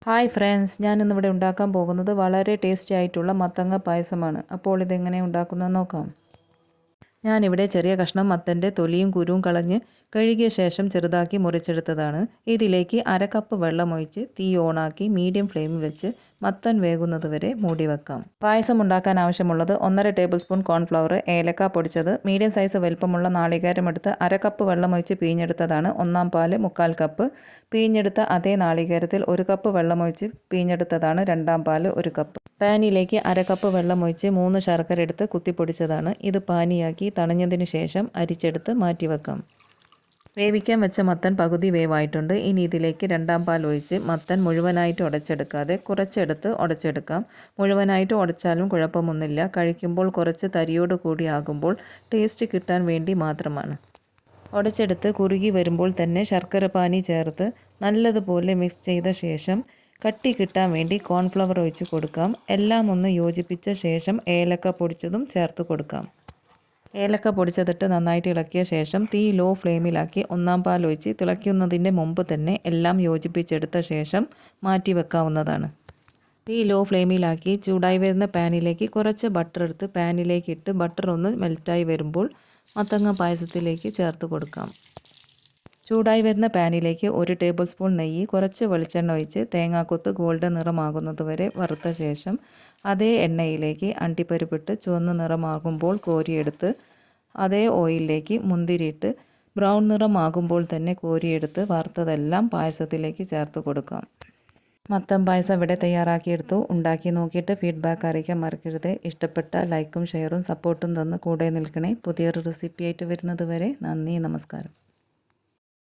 Hi friends, ഞാനിന്നിവിടെ ഉണ്ടാക്കാൻ പോകുന്നത് വളരെ ടേസ്റ്റി ആയിട്ടുള്ള മത്തങ്ങ പായസമാണ്. അപ്പോൾ ഇതെങ്ങനെ ഉണ്ടാക്കുന്നതെന്ന് നോക്കാം. ഞാനിവിടെ ചെറിയ കഷ്ണം മത്തൻ്റെ തൊലിയും കുരുവും കളഞ്ഞ് കഴുകിയ ശേഷം ചെറുതാക്കി മുറിച്ചെടുത്തതാണ്. ഇതിലേക്ക് അര കപ്പ് വെള്ളമൊഴിച്ച് തീ ഓണാക്കി മീഡിയം ഫ്ലെയിമിൽ വെച്ച് മത്തൻ വേകുന്നത് വരെ മൂടി വെക്കാം. പായസം ഉണ്ടാക്കാൻ ആവശ്യമുള്ളത് 1.5 ടേബിൾ സ്പൂൺ കോൺഫ്ലവർ, ഏലക്ക പൊടിച്ചത്, മീഡിയം സൈസ് വലിപ്പമുള്ള നാളികേരം എടുത്ത് അര കപ്പ് വെള്ളമൊഴിച്ച് പിഴിഞ്ഞെടുത്തതാണ്. ഒന്നാം പാല് 1/4 കപ്പ്. പിഴിഞ്ഞെടുത്ത അതേ നാളികേരത്തിൽ 1 കപ്പ് വെള്ളമൊഴിച്ച് പിഴിഞ്ഞെടുത്തതാണ്. രണ്ടാം പാല് 1 കപ്പ്. പാനിലേക്ക് അര കപ്പ് വെള്ളമൊഴിച്ച് 3 ശർക്കര എടുത്ത് കുത്തിപ്പൊടിച്ചതാണ്. ഇത് പാനിയാക്കി തണിഞ്ഞതിന് ശേഷം അരിച്ചെടുത്ത് മാറ്റിവെക്കാം. വേവിക്കാൻ വെച്ച മത്തൻ പകുതി വേവായിട്ടുണ്ട്. ഇനി ഇതിലേക്ക് രണ്ടാം പാൽ ഒഴിച്ച് മത്തൻ മുഴുവനായിട്ട് ഉടച്ചെടുക്കാതെ കുറച്ചെടുത്ത് ഉടച്ചെടുക്കാം. മുഴുവനായിട്ട് ഉടച്ചാലും കുഴപ്പമൊന്നുമില്ല. കഴിക്കുമ്പോൾ കുറച്ച് തരിയോട് കൂടി ആകുമ്പോൾ ടേസ്റ്റ് കിട്ടാൻ വേണ്ടി മാത്രമാണ്. ഉടച്ചെടുത്ത് കുറുകി വരുമ്പോൾ തന്നെ ശർക്കര പാനി ചേർത്ത് നല്ലതുപോലെ മിക്സ് ചെയ്ത ശേഷം കട്ടി കിട്ടാൻ വേണ്ടി കോൺഫ്ലവർ ഒഴിച്ച് കൊടുക്കാം. എല്ലാം ഒന്ന് യോജിപ്പിച്ച ശേഷം ഏലക്ക പൊടിച്ചതും ചേർത്ത് കൊടുക്കാം. ഏലക്ക പൊടിച്ചതിട്ട് നന്നായിട്ട് ഇളക്കിയ ശേഷം തീ ലോ ഫ്ലെയിമിലാക്കി ഒന്നാം പാൽ ഒഴിച്ച് തിളയ്ക്കുന്നതിൻ്റെ മുമ്പ് തന്നെ എല്ലാം യോജിപ്പിച്ചെടുത്ത ശേഷം മാറ്റി വെക്കാവുന്നതാണ്. തീ ലോ ഫ്ലെയിമിലാക്കി ചൂടായി വരുന്ന പാനിലേക്ക് കുറച്ച് ബട്ടർ എടുത്ത് പാനിലേക്ക് ഇട്ട് ബട്ടർ ഒന്ന് മെൽറ്റായി വരുമ്പോൾ മത്തങ്ങ പായസത്തിലേക്ക് ചേർത്ത് കൊടുക്കാം. ചൂടായി വരുന്ന പാനിലേക്ക് 1 ടേബിൾ സ്പൂൺ നെയ്യ്, കുറച്ച് വെളിച്ചെണ്ണ ഒഴിച്ച് തേങ്ങാക്കൊത്ത് ഗോൾഡൻ നിറമാകുന്നത് വരെ വറുത്ത ശേഷം അതേ എണ്ണയിലേക്ക് അണ്ടിപ്പരിപ്പിട്ട് ചുവന്ന നിറമാകുമ്പോൾ കോരിയെടുത്ത് അതേ ഓയിലിലേക്ക് മുന്തിരിയിട്ട് ബ്രൗൺ നിറമാകുമ്പോൾ തന്നെ കോരിയെടുത്ത് വറുത്തതെല്ലാം പായസത്തിലേക്ക് ചേർത്ത് കൊടുക്കാം. മത്തൻ പായസം ഇവിടെ തയ്യാറാക്കിയെടുത്തു. ഉണ്ടാക്കി നോക്കിയിട്ട് ഫീഡ്ബാക്ക് അറിയിക്കാൻ മറക്കരുത്. ഇഷ്ടപ്പെട്ട ലൈക്കും ഷെയറും സപ്പോർട്ടും തന്ന് കൂടെ നിൽക്കണേ. പുതിയൊരു റെസിപ്പി ആയിട്ട് വരുന്നത് വരെ നന്ദി, നമസ്കാരം.